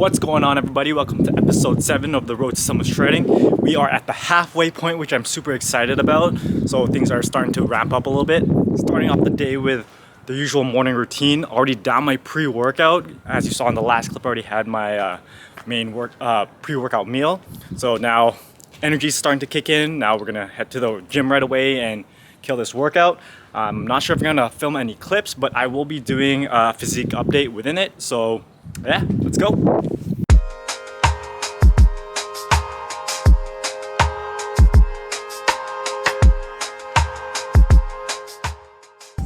What's going on, everybody? Welcome to episode 7 of the Road to Summit Shredding. We are at the halfway point, which I'm super excited about. So things are starting to ramp up a little bit. Starting off the day with the usual morning routine. Already down my pre-workout. As you saw in the last clip, I already had my pre-workout meal. So now energy's starting to kick in. Now we're gonna head to the gym right away and kill this workout. I'm not sure if I'm gonna film any clips, but I will be doing a physique update within it. So yeah, let's go.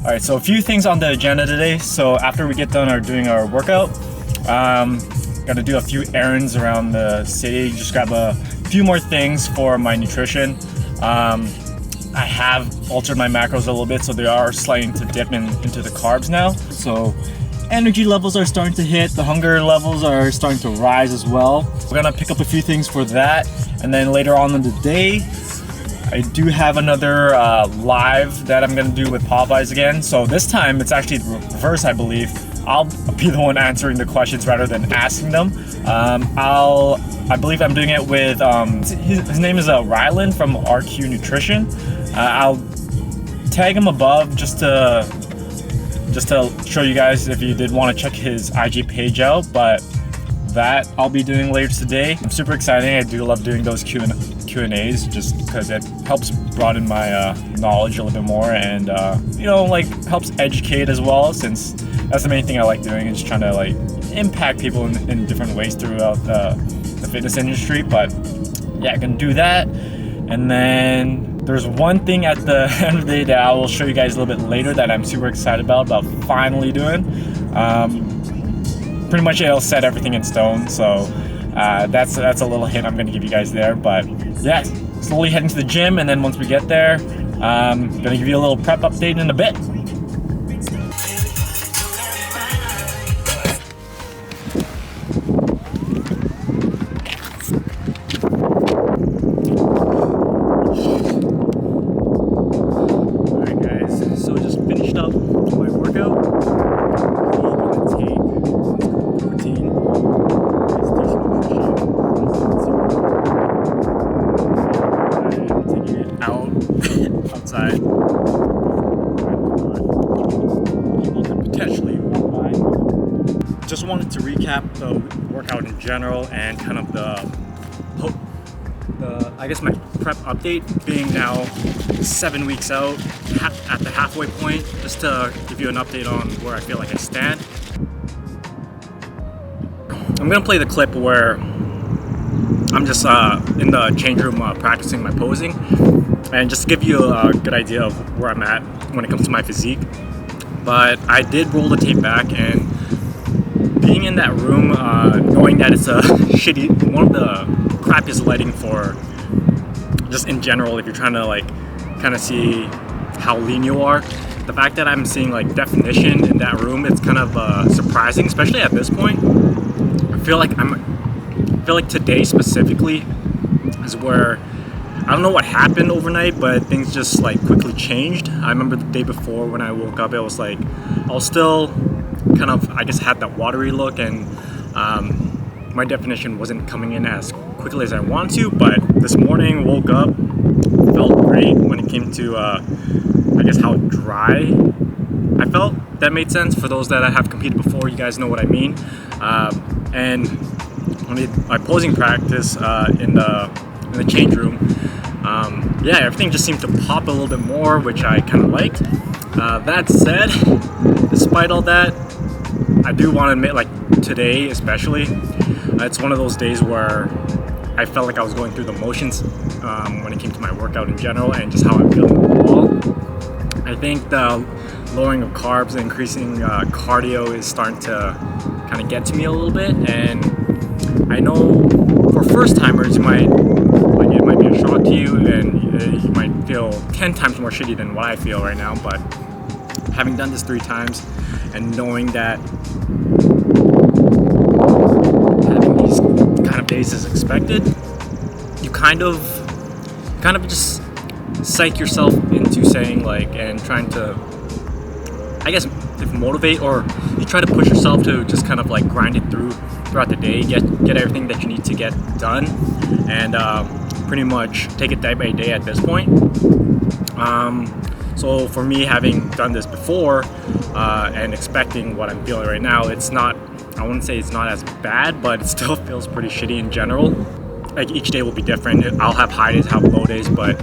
Alright, so a few things on the agenda today. So after we get done doing our workout, gotta do a few errands around the city, just grab a few more things for my nutrition. I have altered my macros a little bit, so they are starting to dip into the carbs now. So energy levels are starting to hit, the hunger levels are starting to rise as well. We're gonna pick up a few things for that, and then later on in the day, I do have another live that I'm gonna do with Popeyes again. So this time it's actually the reverse, I believe. I'll be the one answering the questions rather than asking them. I believe I'm doing it with his name is Rylan from RQ Nutrition. I'll tag him above just to show you guys if you did want to check his IG page out. But that I'll be doing later today. I'm super excited. I do love doing those Q&As just because it helps broaden my knowledge a little bit more, and helps educate as well, since that's the main thing I like doing, is trying to impact people in different ways throughout the fitness industry. But yeah, I can do that. And then there's one thing at the end of the day that I will show you guys a little bit later that I'm super excited about finally doing. Pretty much it'll set everything in stone, so that's a little hint I'm going to give you guys there. But yeah, slowly heading to the gym, and then once we get there, I'm going to give you a little prep update in a bit. Alright guys, so just finished up my workout. Outside. People could potentially walk by. Just wanted to recap the workout in general and kind of I guess my prep update, being now 7 weeks out at the halfway point, just to give you an update on where I feel like I stand. I'm gonna play the clip where I'm just in the change room practicing my posing, and just to give you a good idea of where I'm at when it comes to my physique. But I did roll the tape back, and being in that room, knowing that it's a one of the crappiest lighting for just in general, if you're trying to kind of see how lean you are, the fact that I'm seeing definition in that room, it's kind of surprising, especially at this point. I feel like today specifically is where, I don't know what happened overnight, but things just quickly changed. I remember the day before when I woke up, it was I was still kind of, I guess, had that watery look, and my definition wasn't coming in as quickly as I wanted to. But this morning, woke up, felt great when it came to I guess how dry I felt. That made sense for those that have competed before. You guys know what I mean. And when my posing practice in the change room, yeah, everything just seemed to pop a little bit more, which I kind of liked. That said, despite all that, I do want to admit, today especially, it's one of those days where I felt like I was going through the motions when it came to my workout in general, and just how I'm feeling overall. I think the lowering of carbs and increasing cardio is starting to kind of get to me a little bit, and I know for first timers, it might be a shock to you, and you might feel 10 times more shitty than what I feel right now. But having done this 3 times and knowing that having these kind of days is expected, you kind of just psych yourself into saying and trying to, I guess, if motivate, or you try to push yourself to just kind of grind it through throughout the day, get everything that you need to get done, and pretty much take it day by day at this point. So for me, having done this before and expecting what I'm feeling right now, it's not, I wouldn't say it's not as bad, but it still feels pretty shitty in general. Like each day will be different. I'll have high days, have low days, but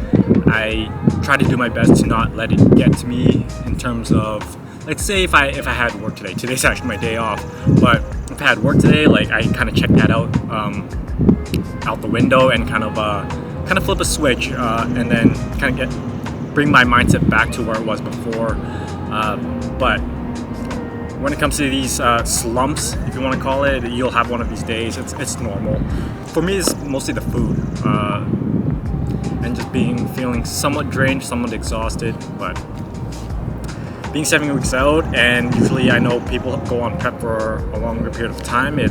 I try to do my best to not let it get to me in terms of, like, say if I had work today. Today's actually my day off, but if I had work today, like I kind of check that out the window and kind of flip a switch and then kind of bring my mindset back to where it was before. But when it comes to these slumps, if you want to call it, you'll have one of these days. It's normal. For me, it's mostly the food and just feeling somewhat drained, somewhat exhausted. But being 7 weeks out, and usually I know people go on prep for a longer period of time. I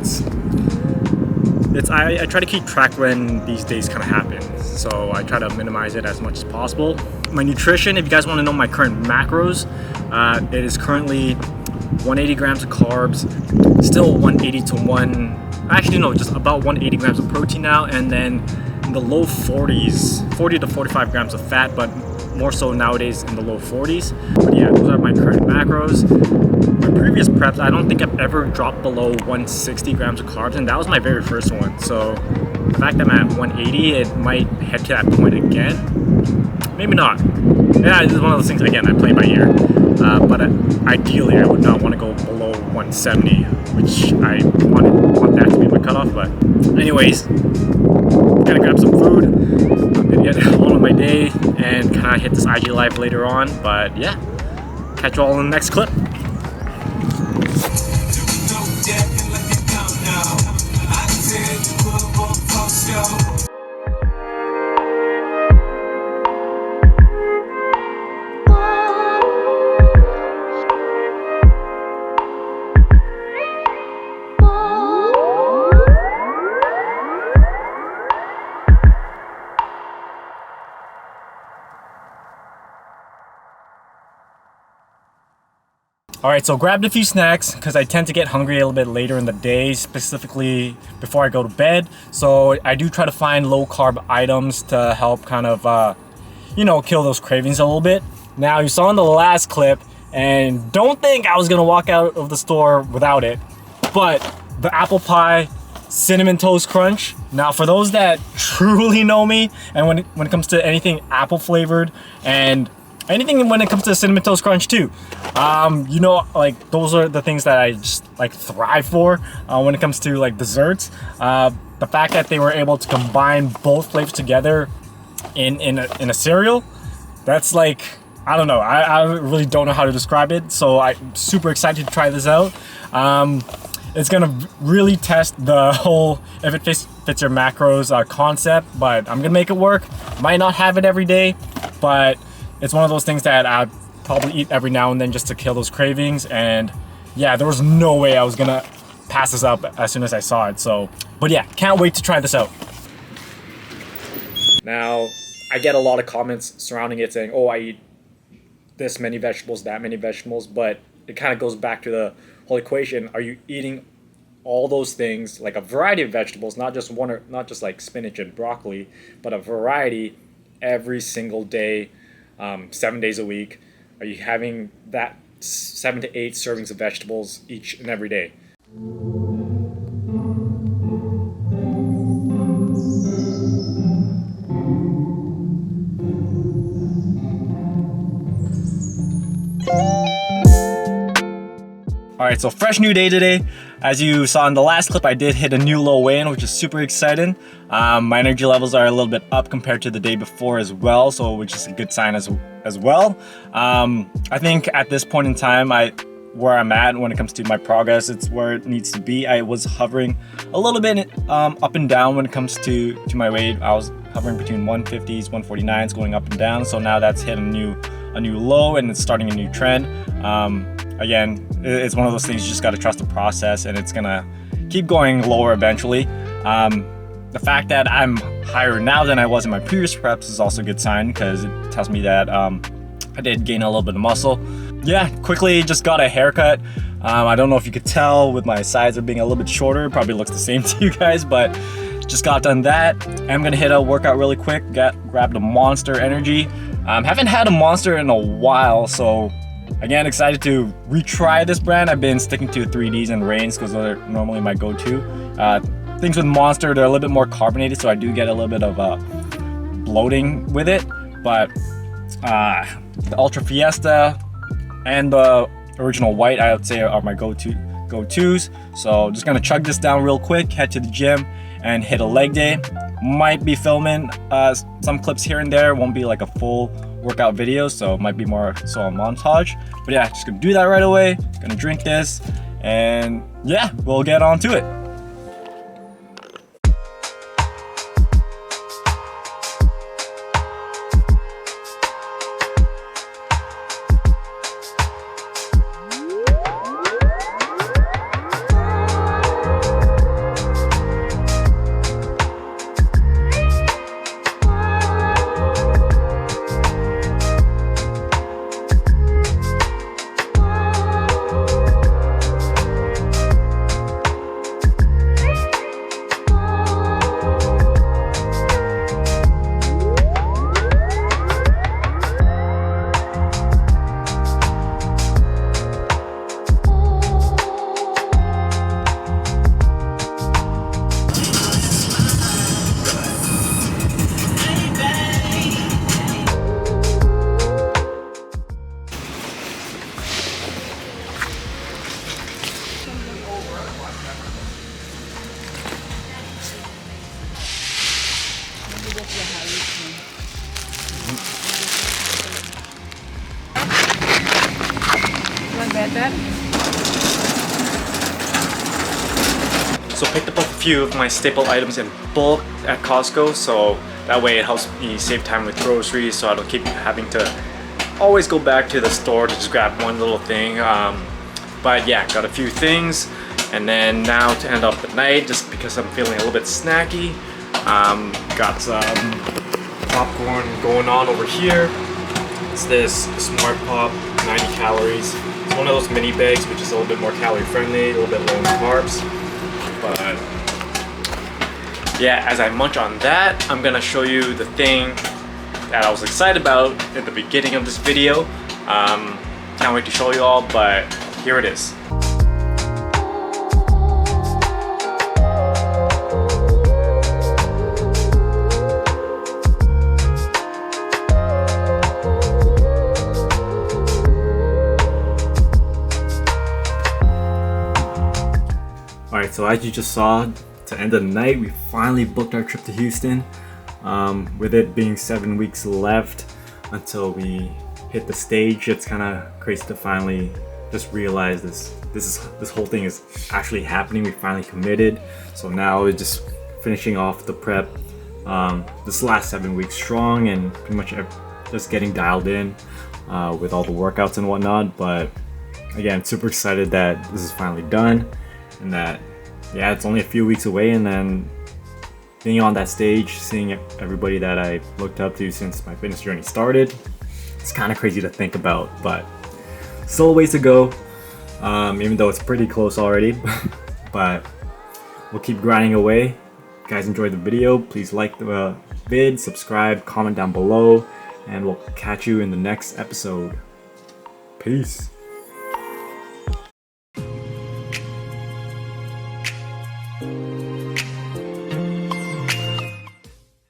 try to keep track when these days kind of happen, so I try to minimize it as much as possible. My nutrition, if you guys want to know my current macros, it is currently 180 grams of carbs, still 180 to just about 180 grams of protein now, and then in the low 40s, 40 to 45 grams of fat, but more so nowadays in the low 40s. But yeah, those are my current macros. My previous preps, I don't think I've ever dropped below 160 grams of carbs, and that was my very first one. So the fact that I'm at 180, it might head to that point again. Maybe not. Yeah, this is one of those things, again, I play by ear. But ideally, I would not want to go below 170, which I want that to be my cutoff. But anyways, gonna grab some food. I'm gonna get on with my day and kind of hit this IG live later on. But yeah, catch you all in the next clip. Alright, so grabbed a few snacks because I tend to get hungry a little bit later in the day, specifically before I go to bed. So I do try to find low carb items to help kind of, kill those cravings a little bit. Now, you saw in the last clip, and don't think I was going to walk out of the store without it, but the apple pie cinnamon toast crunch. Now, for those that truly know me, and when it comes to anything apple flavored and anything when it comes to cinnamon toast crunch too, like those are the things that I just like thrive for when it comes to like desserts. The fact that they were able to combine both flavors together in a cereal, that's like, I don't know, I really don't know how to describe it. So I'm super excited to try this out. It's gonna really test the whole if it fits your macros concept, but I'm gonna make it work. Might not have it every day, but it's one of those things that I probably eat every now and then just to kill those cravings. And yeah, there was no way I was gonna pass this up as soon as I saw it. So, but yeah, can't wait to try this out. Now, I get a lot of comments surrounding it saying, oh, I eat this many vegetables, that many vegetables, but it kind of goes back to the whole equation. Are you eating all those things, like a variety of vegetables, not just one, or not just like spinach and broccoli, but a variety every single day, 7 days a week? Are you having that 7 to 8 servings of vegetables each and every day? Alright, so fresh new day today. As you saw in the last clip, I did hit a new low weigh-in, which is super exciting. My energy levels are a little bit up compared to the day before as well, so which is a good sign as well. I think at this point in time, where I'm at when it comes to my progress, it's where it needs to be. I was hovering a little bit up and down when it comes to my weight. I was hovering between 150s, 149s, going up and down. So now that's hit a new low and it's starting a new trend. Again, it's one of those things you just got to trust the process, and it's gonna keep going lower eventually. The fact that I'm higher now than I was in my previous preps is also a good sign, because it tells me that I did gain a little bit of muscle. Yeah, quickly just got a haircut. I don't know if you could tell with my sides are being a little bit shorter. Probably looks the same to you guys, but just got done that. I'm gonna hit a workout really quick. Grab the Monster Energy. Haven't had a Monster in a while, so again, excited to retry this brand. I've been sticking to 3Ds and Reigns because those are normally my go-to. Things with Monster, they're a little bit more carbonated, so I do get a little bit of bloating with it. But the Ultra Fiesta and the Original White, I would say, are my go-tos. So just gonna chug this down real quick, head to the gym, and hit a leg day. Might be filming some clips here and there. Won't be like a full workout video, so it might be more so a montage. But yeah, just gonna do that right away. Gonna drink this, and yeah, we'll get on to it. So picked up a few of my staple items in bulk at Costco, so that way it helps me save time with groceries, so I don't keep having to always go back to the store to just grab one little thing. But yeah, got a few things, and then now to end off the night, just because I'm feeling a little bit snacky, got some popcorn going on over here. It's this Smart Pop, 90 calories. It's one of those mini bags, which is a little bit more calorie friendly, a little bit low in carbs. But yeah, as I munch on that, I'm gonna show you the thing that I was excited about at the beginning of this video. Can't wait to show you all, but here it is. Alright, so as you just saw, to end of the night, we finally booked our trip to Houston. With it being 7 weeks left until we hit the stage, it's kind of crazy to finally just realize this whole thing is actually happening. We finally committed, so now we're just finishing off the prep. This last 7 weeks strong, and pretty much just getting dialed in with all the workouts and whatnot. But again, super excited that this is finally done, and that yeah, it's only a few weeks away, and then being on that stage, seeing everybody that I looked up to since my fitness journey started, it's kind of crazy to think about, but still a ways to go, even though it's pretty close already. But we'll keep grinding away. If you guys enjoyed the video, please like the vid, subscribe, comment down below, and we'll catch you in the next episode. Peace.